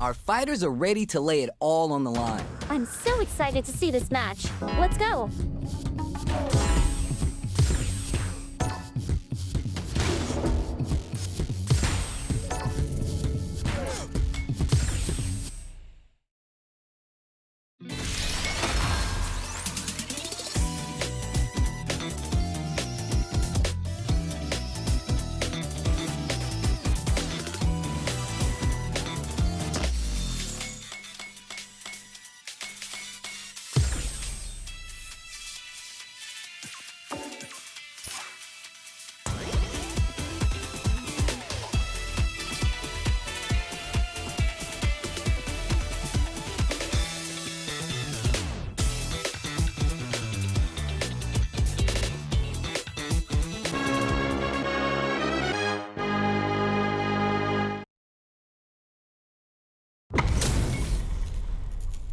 Our fighters are ready to lay it all on the line. I'm so excited to see this match. Let's go.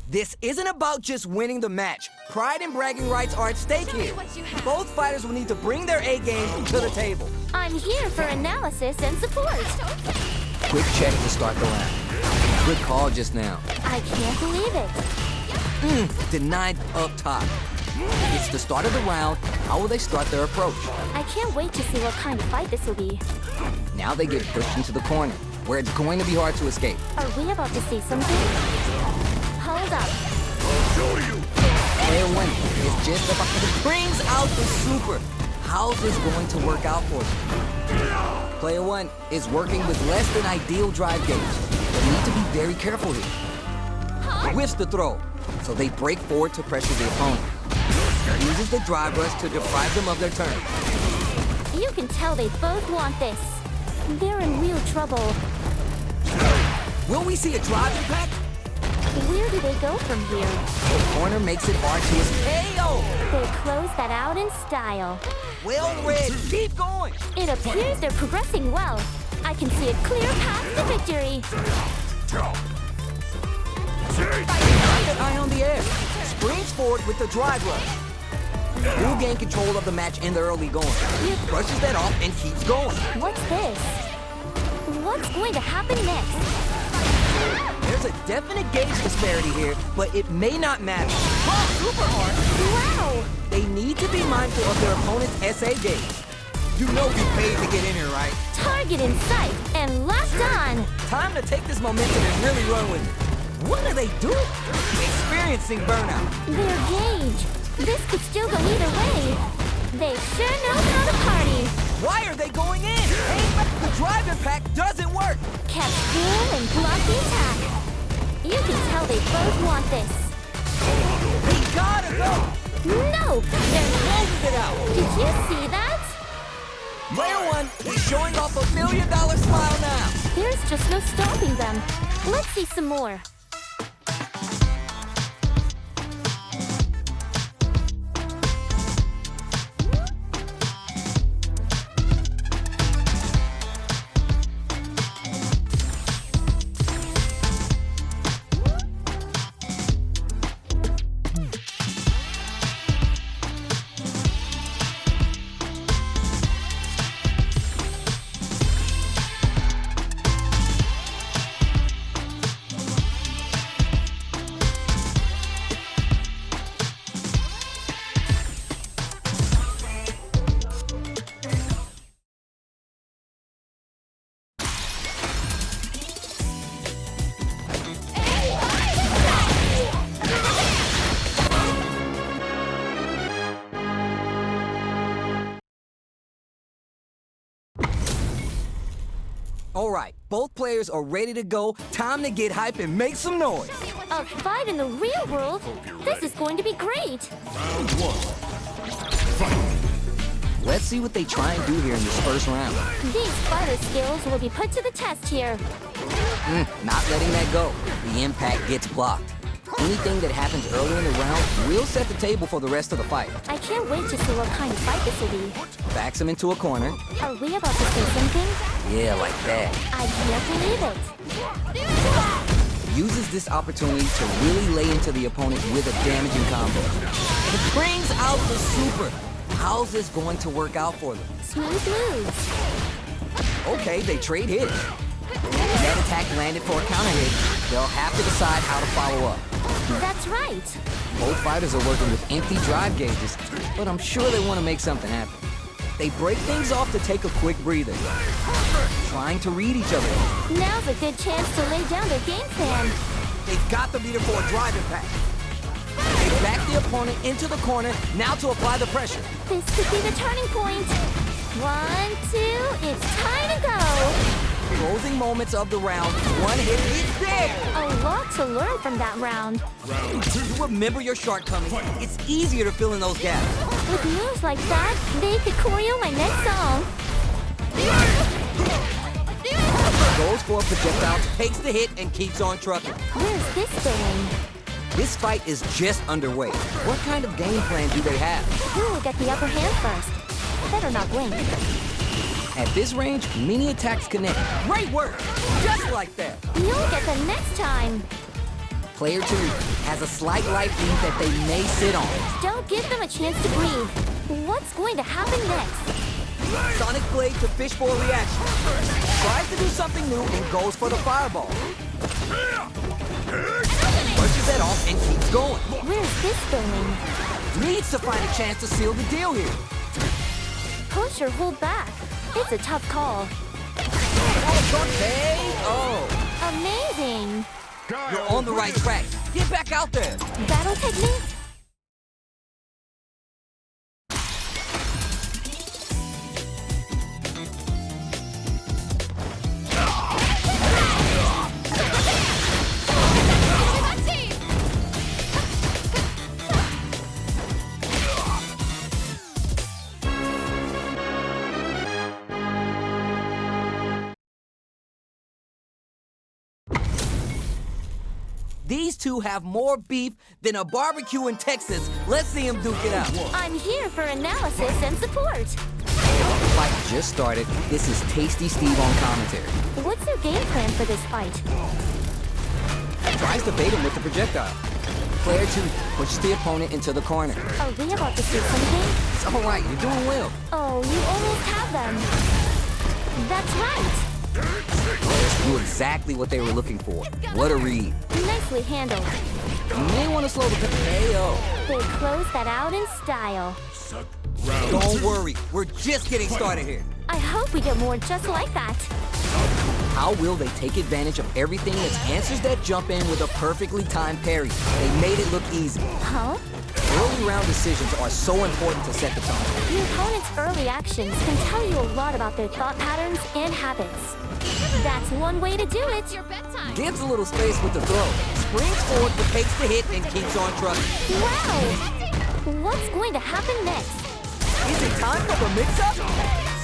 This isn't about just winning the match. Pride and bragging rights are at stake here. Both fighters will need to bring their A game to the table. I'm here for analysis and support. Quick check to start the round. Good call just now. I can't believe it. Denied up top. It's the start of the round. How will they start their approach? I can't wait to see what kind of fight this will be. Now they get pushed into the corner, where it's going to be hard to escape. Are we about to see something? Hold up. Player 1 is just about to brings out the super. How's this going to work out for them? Player 1 is working with less than ideal drive gauge. They need to be very careful here. Whiffs the throw, so they break forward to pressure the opponent. Uses the drive rush to deprive them of their turn. You can tell they both want this. They're in real trouble. Will we see a drive impact? Where do they go from here? The corner makes it hard to escape. They close that out in style. Well read. Keep going. It appears they're progressing well. I can see a clear path to victory. That eye on the air. Springs forward with the drive rush. Will gain control of the match in the early going. Brushes that off and keeps going. What's this? What's going to happen next? There's a definite gauge disparity here, but it may not matter. Oh, super hard! Wow! They need to be mindful of their opponent's SA gauge. You know you paid to get in here, right? Target in sight and locked on! Time to take this momentum and really run with it. What are they doing? Experiencing burnout. Their gauge. This could still go either way. They sure know how to party. Why are they going in? The drive impact doesn't work. Kept cool and blocked the attack. You can tell they both want this. We gotta go. No! They're Closes it out. Did you see that? Player 1 is showing off $1 million smile now. There's just no stopping them. Let's see some more. All right, both players are ready to go. Time to get hype and make some noise. A fight in the real world? This is going to be great. Let's see what they try and do here in this first round. These fighter skills will be put to the test here. Not letting that go. The impact gets blocked. Anything that happens early in the round will set the table for the rest of the fight. I can't wait to see what kind of fight this will be. Backs him into a corner. Are we about to see something? Yeah, like that. I can't believe it. Uses this opportunity to really lay into the opponent with a damaging combo. It brings out the super. How's this going to work out for them? Smooth moves. Okay, they trade hits. When that attack landed for a counter hit, they'll have to decide how to follow up. That's right. Both fighters are working with empty drive gauges, but I'm sure they want to make something happen. They break things off to take a quick breather, trying to read each other. Now's a good chance to lay down their game plan. They've got the meter for a drive impact. They back the opponent into the corner, now to apply the pressure. This could be the turning point. 1, 2, it's time to go. Closing moments of the round, one hit is there. A lot to learn from that round. You remember your shortcomings. It's easier to fill in those gaps. With moves like that, they could choreo my next song. Goes for a projectile, takes the hit, and keeps on trucking. Where's this going? This fight is just underway. What kind of game plan do they have? Who will get the upper hand first? Better not blink. At this range, mini attacks connect. Great work! Just like that. You'll get them next time. Player 2 has a slight life lead that they may sit on. Don't give them a chance to breathe. What's going to happen next? Sonic Blade to fishbowl reaction. Tries to do something new and goes for the fireball. Pushes that off and keeps going. Where's this going? Needs to find a chance to seal the deal here. Push or hold back. It's a tough call. Oh, Amazing. you're on the right track. Get back out there. Battle technique? These two have more beef than a barbecue in Texas. Let's see them duke it out. I'm here for analysis and support. The fight just started. This is Tasty Steve on commentary. What's their game plan for this fight? Tries to bait him with the projectile. Player 2 pushes the opponent into the corner. Are we about to see something? It's all right, you're doing well. Oh, you almost have them. That's right. Players knew exactly what they were looking for. What a read. Nicely handled. You may want to slow the KO. They closed that out in style. Don't worry, we're just getting started here. I hope we get more just like that. How will they take advantage of everything that's answers that jump in with a perfectly timed parry? They made it look easy. Huh? Early round decisions are so important to set the tone. The opponent's early actions can tell you a lot about their thought patterns and habits. That's one way to do it. It's your bedtime. Gives a little space with the throw. Springs forward, but takes the hit and keeps on trucking. Wow! What's going to happen next? Is it time for the mix-up?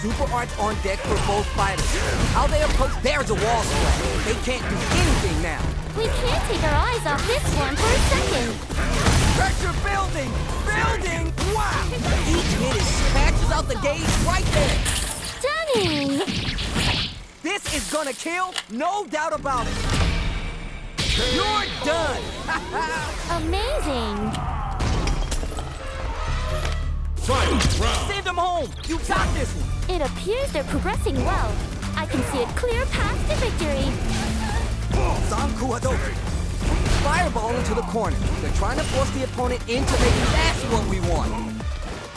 Super Arts on deck for both fighters. How they approach, there's a wall splash. They can't do anything now. We can't take our eyes off this one for a second. Pressure building! Building! Wow! Each hit is smashes out the gauge right there. Stunning! This is gonna kill, no doubt about it. You're done! Amazing! Send them home! You got this one! It appears they're progressing well. I can see a clear path to victory. Zanku Hadouken! Fireball into the corner. They're trying to force the opponent into maybe that's what we want.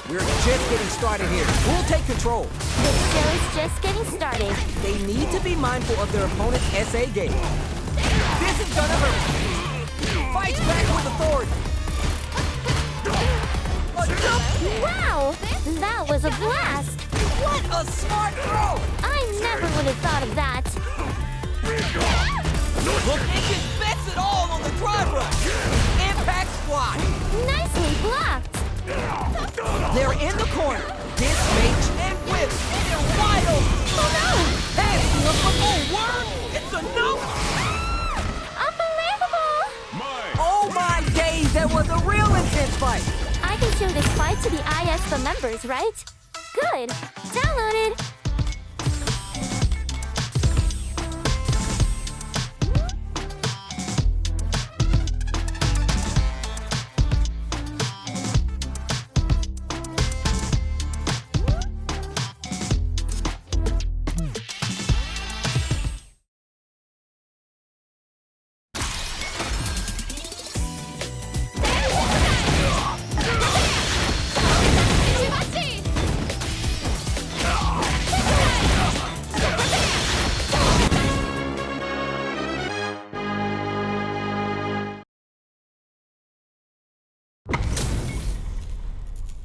We're just getting started here. We'll take control. The show's just getting started. They need to be mindful of their opponent's SA game. This is gonna hurt. Fights back with authority. Wow! That was a blast! What a smart throw! I never would have thought of that. Look, it just bets it all on the drive rush. Impact squat. Nicely blocked. They're in the corner. Dismage and whip. They're wide open. Oh no! Pass to a football word. It's a no. Unbelievable! Oh my days, that was a real intense fight. I can show this fight to the IS members, right? Good. Downloaded.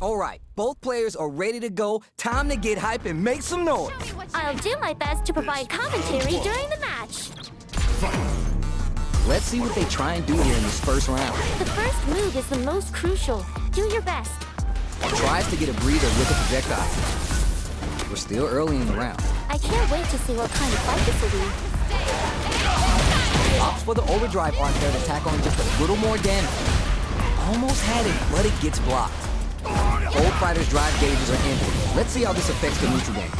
All right, both players are ready to go. Time to get hype and make some noise. I'll do my best to provide commentary during the match. Let's see what they try and do here in this first round. The first move is the most crucial. Do your best. Tries to get a breather with a projectile. We're still early in the round. I can't wait to see what kind of fight this will be. Opts for the overdrive arc there to tack on just a little more damage. Almost had it, but it gets blocked. Old Fighter's drive gauges are empty. Let's see how this affects the neutral game.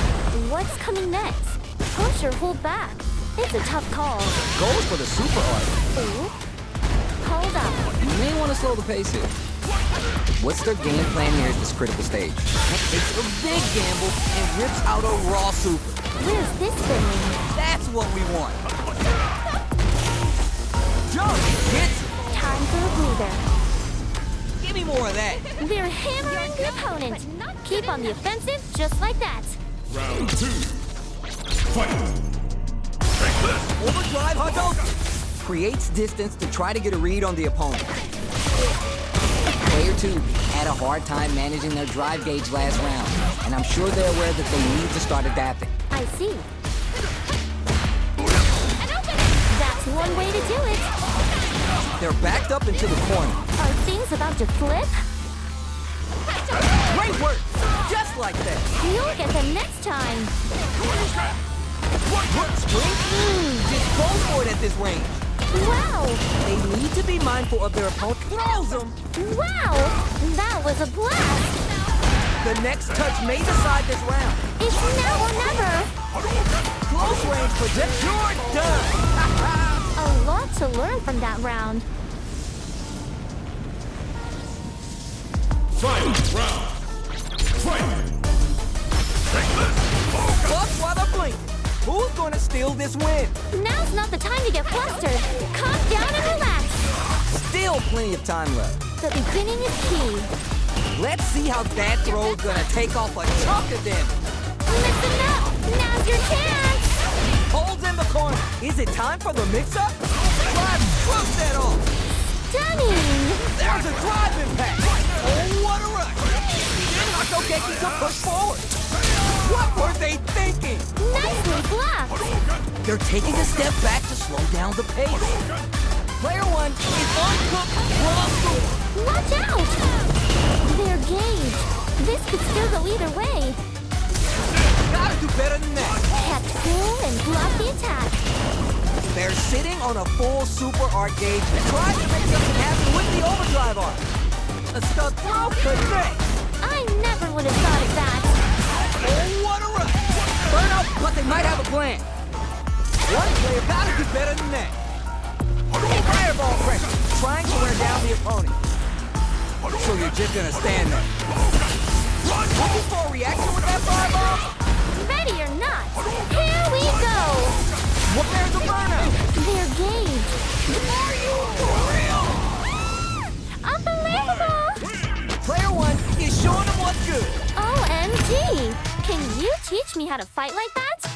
What's coming next? Push or hold back? It's a tough call. Goes for the super arc. Ooh. Hold up. You may want to slow the pace here. What's their game plan here at this critical stage? Takes a big gamble and rips out a raw super. Where's this going? That's what we want. Jump! Hits! Time for a breather. Give me more of that. We're hammering the opponent. Keep on the offensive just like that. Round 2. Fight! Overdrive Hadouken! Creates distance to try to get a read on the opponent. Player 2 had a hard time managing their drive gauge last round, and I'm sure they're aware that they need to start adapting. I see. That's one way to do it. They're backed up into the corner. Are things about to flip? Great work! Just like that! You'll get them next time. Spring? Just go for it at this range. Wow! They need to be mindful of their opponent. Throws them! Wow! That was a blast! The next touch may decide this round. It's now or never! Close range project. You're done! A lot to learn from that round. Final round! Fight! Buck while they're blinking. Who's gonna steal this win? Now's not the time to get flustered. Calm down and relax. Still plenty of time left. The beginning is key. Let's see how that throw's gonna take off a chunk of them. Listen up! Now's your chance! Holds in the corner. Is it time for the mix-up? Drive, crush that off. Stunning! There's a drive impact. Oh, what a rush. Nakogeki to push forward. What were they thinking? Nicely blocked! They're taking a step back to slow down the pace. Player 1 is uncooked raw super. Watch out! They're gauged. This could still go either way. Gotta do better than that. Kept cool and blocked the attack. They're sitting on a full super arc gauge that tries to make something happen with the overdrive arc. A stud throw connect. I never would have thought of that. Oh, what a rush. Burn up, but they might have a plan. One player gotta do better than that. Fireball pressure, trying to wear down the opponent. So you're just gonna stand there. Looking for a reaction with that fireball? Ready or not, here we go! Well, there's a burnout. They're gauged. Are you for real? Unbelievable! Player 1 is showing them what's good. OMG! Can you teach me how to fight like that?